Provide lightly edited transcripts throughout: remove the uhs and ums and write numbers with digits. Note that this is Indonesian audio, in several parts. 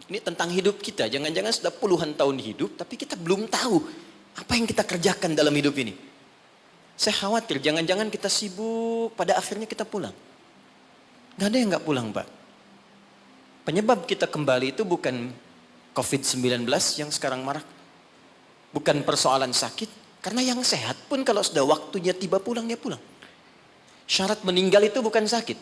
Ini tentang hidup kita. Jangan-jangan sudah puluhan tahun hidup, tapi kita belum tahu apa yang kita kerjakan dalam hidup ini. Saya khawatir, jangan-jangan kita sibuk, pada akhirnya kita pulang. Gak ada yang gak pulang, Pak. Penyebab kita kembali itu bukan COVID-19 yang sekarang marak. Bukan persoalan sakit. Karena yang sehat pun kalau sudah waktunya tiba pulang, dia pulang. Syarat meninggal itu bukan sakit.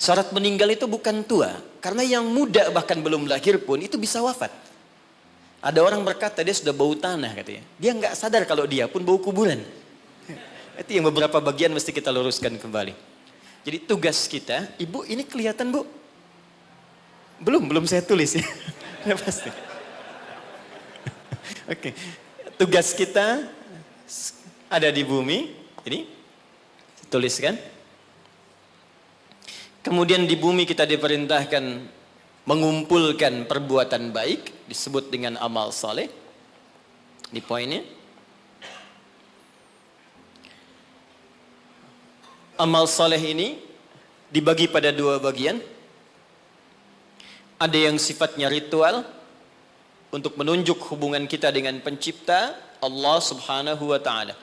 Syarat meninggal itu bukan tua. Karena yang muda bahkan belum lahir pun itu bisa wafat. Ada orang berkata dia sudah bau tanah katanya. Dia nggak sadar kalau dia pun bau kuburan. Itu yang beberapa bagian mesti kita luruskan kembali. Jadi tugas kita, Ibu ini kelihatan Bu? Belum saya tulis ya. Ya pasti. Oke. Tugas kita ada di bumi. Ini tuliskan. Kemudian di bumi kita diperintahkan mengumpulkan perbuatan baik, disebut dengan amal saleh. Di poinnya. Amal saleh ini dibagi pada dua bagian. Ada yang sifatnya ritual untuk menunjuk hubungan kita dengan pencipta Allah Subhanahu wa taala.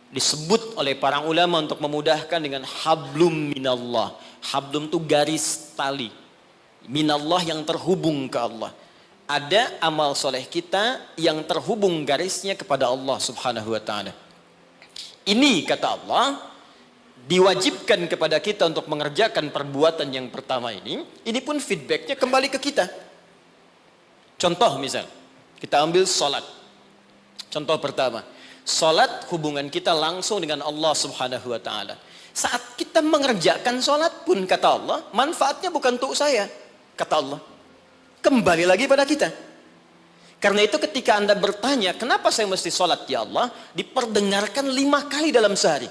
Disebut oleh para ulama untuk memudahkan dengan hablum minallah. Hablum itu garis tali. Minallah yang terhubung ke Allah. Ada amal soleh kita yang terhubung garisnya kepada Allah Subhanahu wa taala. Ini kata Allah diwajibkan kepada kita untuk mengerjakan perbuatan yang pertama ini pun feedbacknya kembali ke kita. Contoh misal, kita ambil sholat. Contoh pertama, sholat hubungan kita langsung dengan Allah Subhanahu wa taala. Saat kita mengerjakan sholat pun kata Allah, manfaatnya bukan untuk saya, kata Allah. Kembali lagi pada kita. Karena itu ketika Anda bertanya, kenapa saya mesti sholat ya Allah? Diperdengarkan 5 kali dalam sehari.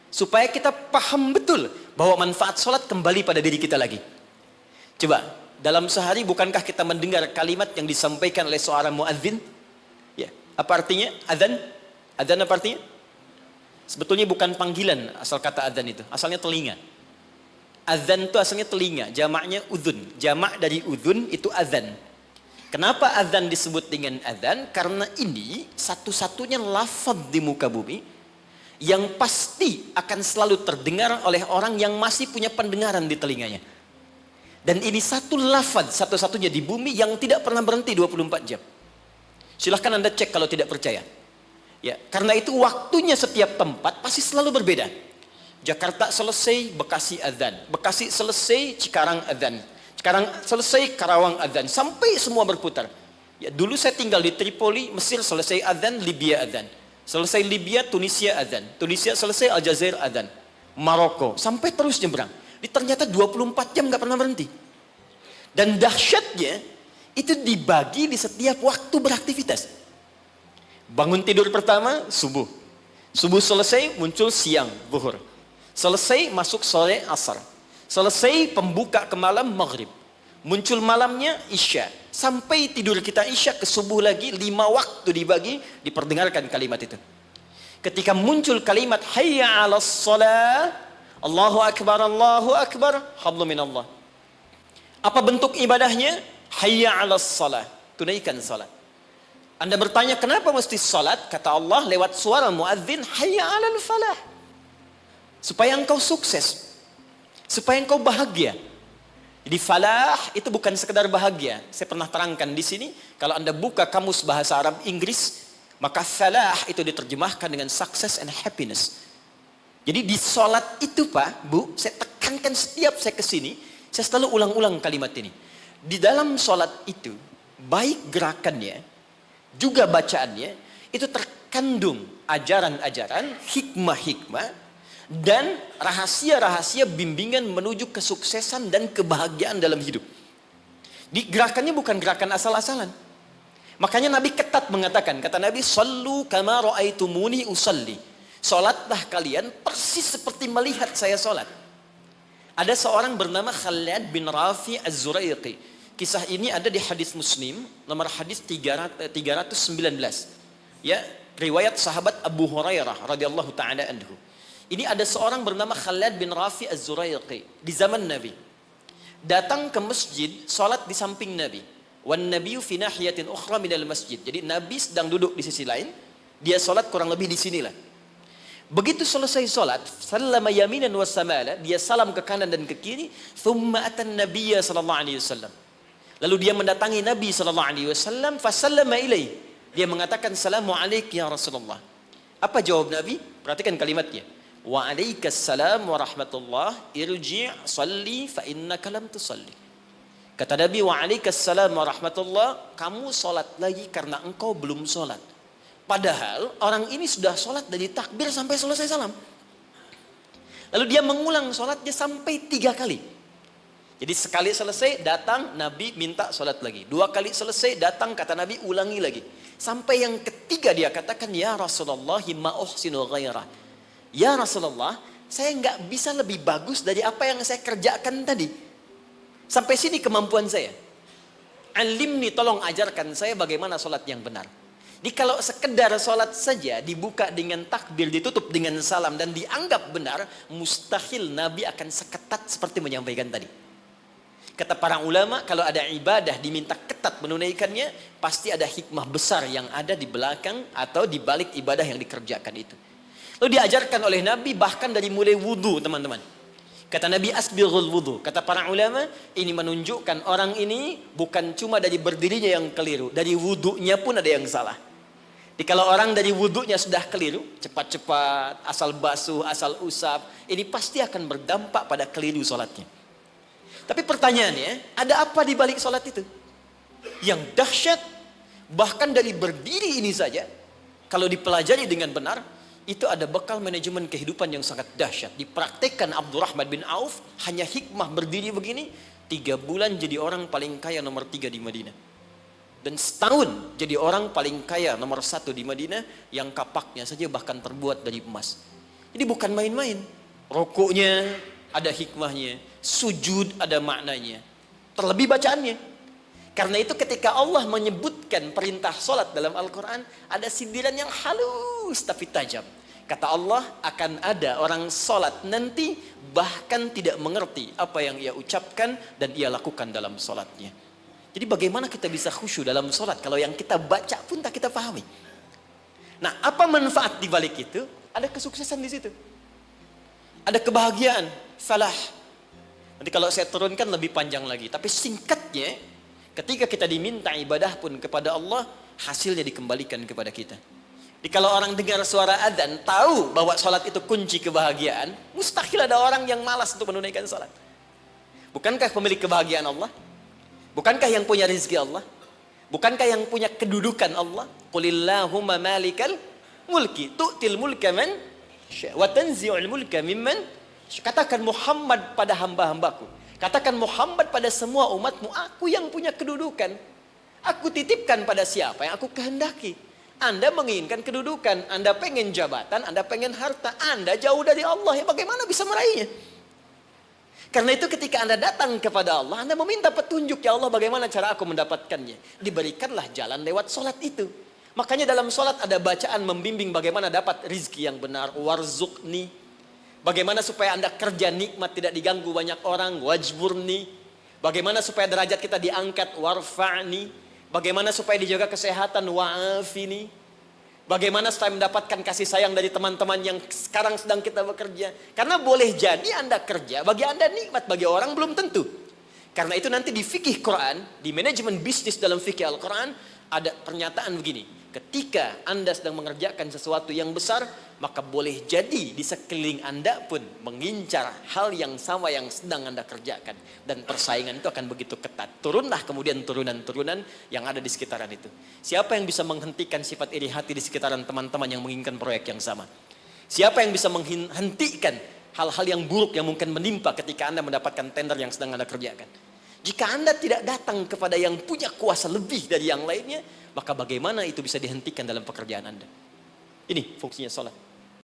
Supaya kita paham betul bahwa manfaat sholat kembali pada diri kita lagi. Coba, dalam sehari bukankah kita mendengar kalimat yang disampaikan oleh seorang muadzin? Ya, apa artinya? Adzan? Adzan apa artinya? Sebetulnya bukan panggilan asal kata adzan itu, asalnya telinga. Adzan itu asalnya telinga, jamaknya udhun. Jamak dari udhun itu adzan. Kenapa adzan disebut dengan adzan? Karena ini satu-satunya lafaz di muka bumi yang pasti akan selalu terdengar oleh orang yang masih punya pendengaran di telinganya. Dan ini satu lafaz satu-satunya di bumi yang tidak pernah berhenti 24 jam. Silahkan Anda cek kalau tidak percaya. Ya, karena itu waktunya setiap tempat pasti selalu berbeda. Jakarta selesai, Bekasi adzan. Bekasi selesai, Cikarang adzan. Cikarang selesai, Karawang adzan. Sampai semua berputar. Ya, dulu saya tinggal di Tripoli, Mesir selesai adzan, Libya adzan. Selesai Libya, Tunisia adzan. Tunisia selesai, Aljazair adzan. Maroko, sampai terus nyebrang. Ternyata 24 jam nggak pernah berhenti. Dan dahsyatnya, itu dibagi di setiap waktu beraktivitas. Bangun tidur pertama, subuh. Subuh selesai, muncul siang, zuhur. Selesai, masuk sore, asar. Selesai, pembuka ke malam, maghrib. Muncul malamnya, isya. Sampai tidur kita isya ke subuh lagi, 5 waktu dibagi, diperdengarkan kalimat itu. Ketika muncul kalimat, hayya 'alas shalah, Allahu akbar, hablu minallah. Apa bentuk ibadahnya? Hayya 'alas shalah, tunaikan salat. Anda bertanya kenapa mesti salat? Kata Allah lewat suara muadzin, hayya 'alal falah. Supaya engkau sukses. Supaya engkau bahagia. Jadi falah itu bukan sekedar bahagia. Saya pernah terangkan di sini, kalau Anda buka kamus bahasa Arab Inggris, maka falah itu diterjemahkan dengan success and happiness. Jadi di salat itu Pak, Bu, saya tekankan setiap saya kesini, saya selalu ulang-ulang kalimat ini. Di dalam salat itu, baik gerakannya, juga bacaannya itu terkandung ajaran-ajaran, hikmah-hikmah dan rahasia-rahasia bimbingan menuju kesuksesan dan kebahagiaan dalam hidup. Di gerakannya bukan gerakan asal-asalan. Makanya Nabi ketat mengatakan, kata Nabi, "Shallu kama ra'aitumuni usalli." Salatlah kalian persis seperti melihat saya salat. Ada seorang bernama Khalid bin Rafi Az-Zuraiqi. Kisah ini ada di hadis Muslim, nomor hadis 319. Ya, riwayat sahabat Abu Hurairah radhiyallahu taala anhu. Ini ada seorang bernama Khalid bin Rafi Az-Zuraiqi di zaman Nabi. datang ke masjid, sholat di samping Nabi. Wan nabiyyu fi nahiyatin ukhra minal masjid. Jadi Nabi sedang duduk di sisi lain, dia sholat kurang lebih di sinilah. Begitu selesai sholat, sallama yaminan wa samala, dia salam ke kanan dan ke kiri, thumma atan nabiyya sallallahu alaihi wasallam. Lalu dia mendatangi Nabi sallallahu alaihi wasallam, fasallama ilaihi. Dia mengatakan, "Assalamu alayka ya Rasulullah." Apa jawab Nabi? Perhatikan kalimatnya. "Wa alaikassalam wa rahmatullah, irji' salli fa innaka lam tusalli." Kata Nabi, "Wa alaikassalam wa rahmatullah, kamu salat lagi karena engkau belum salat." Padahal orang ini sudah sholat dari takbir sampai selesai salam. Lalu dia mengulang sholatnya sampai 3 kali. Jadi sekali selesai datang Nabi minta sholat lagi. 2 kali selesai datang kata Nabi ulangi lagi. Sampai yang ketiga dia katakan, "Ya Rasulullah ma uhsinu ghairah." Ya Rasulullah, saya nggak bisa lebih bagus dari apa yang saya kerjakan tadi. Sampai sini kemampuan saya. Alimni, tolong ajarkan saya bagaimana sholat yang benar. Jadi kalau sekedar sholat saja dibuka dengan takbir, ditutup dengan salam dan dianggap benar, mustahil Nabi akan seketat seperti menyampaikan tadi. Kata para ulama, kalau ada ibadah diminta ketat menunaikannya, pasti ada hikmah besar yang ada di belakang atau di balik ibadah yang dikerjakan itu. Lalu diajarkan oleh Nabi bahkan dari mulai wudu, teman-teman. Kata Nabi, asbighul wudu. Kata para ulama, ini menunjukkan orang ini bukan cuma dari berdirinya yang keliru, dari wudunya pun ada yang salah. Jadi kalau orang dari wudunya sudah keliru, cepat-cepat, asal basuh, asal usap, ini pasti akan berdampak pada keliru sholatnya. Tapi pertanyaannya, ada apa di balik sholat itu? Yang dahsyat, bahkan dari berdiri ini saja, kalau dipelajari dengan benar, itu ada bekal manajemen kehidupan yang sangat dahsyat. Dipraktekkan Abdurrahman bin Auf, hanya hikmah berdiri begini, 3 bulan jadi orang paling kaya nomor 3 di Madinah. Dan setahun jadi orang paling kaya nomor 1 di Madinah, yang kapaknya saja bahkan terbuat dari emas. Jadi bukan main-main. Rokoknya ada hikmahnya, sujud ada maknanya, terlebih bacaannya. Karena itu ketika Allah menyebutkan perintah solat dalam Al-Quran, ada sindiran yang halus tapi tajam. Kata Allah, akan ada orang solat nanti bahkan tidak mengerti apa yang ia ucapkan dan ia lakukan dalam solatnya. Jadi bagaimana kita bisa khusyuk dalam sholat kalau yang kita baca pun tak kita pahami? Nah, apa manfaat di balik itu? Ada kesuksesan di situ. Ada kebahagiaan, falah. Nanti kalau saya turunkan lebih panjang lagi. Tapi singkatnya, ketika kita diminta ibadah pun kepada Allah, hasilnya dikembalikan kepada kita. Jadi kalau orang dengar suara adzan, tahu bahwa sholat itu kunci kebahagiaan, mustahil ada orang yang malas untuk menunaikan sholat. Bukankah pemilik kebahagiaan Allah? Bukankah yang punya rezeki Allah? Bukankah yang punya kedudukan Allah? Qulillahumma malikal mulki tu'til mulka man wa tanzi'ul mulka mimman. Katakan Muhammad pada hamba-hambaku. Katakan Muhammad pada semua umatmu, aku yang punya kedudukan. Aku titipkan pada siapa yang aku kehendaki. Anda menginginkan kedudukan, Anda pengen jabatan, Anda pengen harta, Anda jauh dari Allah. Ya bagaimana bisa meraihnya? Karena itu ketika Anda datang kepada Allah, Anda meminta petunjuk, ya Allah bagaimana cara aku mendapatkannya. Diberikanlah jalan lewat sholat itu. Makanya dalam sholat ada bacaan membimbing bagaimana dapat rizki yang benar. Warzuqni. Bagaimana supaya Anda kerja nikmat tidak diganggu banyak orang. Wajburni. Bagaimana supaya derajat kita diangkat. Warfa'ni. Bagaimana supaya dijaga kesehatan. Wa'afini. Bagaimana supaya mendapatkan kasih sayang dari teman-teman yang sekarang sedang kita bekerja. Karena boleh jadi Anda kerja, bagi Anda nikmat, bagi orang belum tentu. Karena itu nanti di fikih Quran, di manajemen bisnis dalam fikih Al-Quran, ada pernyataan begini. Ketika Anda sedang mengerjakan sesuatu yang besar, maka boleh jadi di sekeliling Anda pun mengincar hal yang sama yang sedang Anda kerjakan. Dan persaingan itu akan begitu ketat. Turunlah kemudian turunan-turunan yang ada di sekitaran itu. Siapa yang bisa menghentikan sifat iri hati di sekitaran teman-teman yang menginginkan proyek yang sama? Siapa yang bisa menghentikan hal-hal yang buruk yang mungkin menimpa ketika Anda mendapatkan tender yang sedang Anda kerjakan? Jika Anda tidak datang kepada yang punya kuasa lebih dari yang lainnya, maka bagaimana itu bisa dihentikan dalam pekerjaan Anda? Ini fungsinya sholat.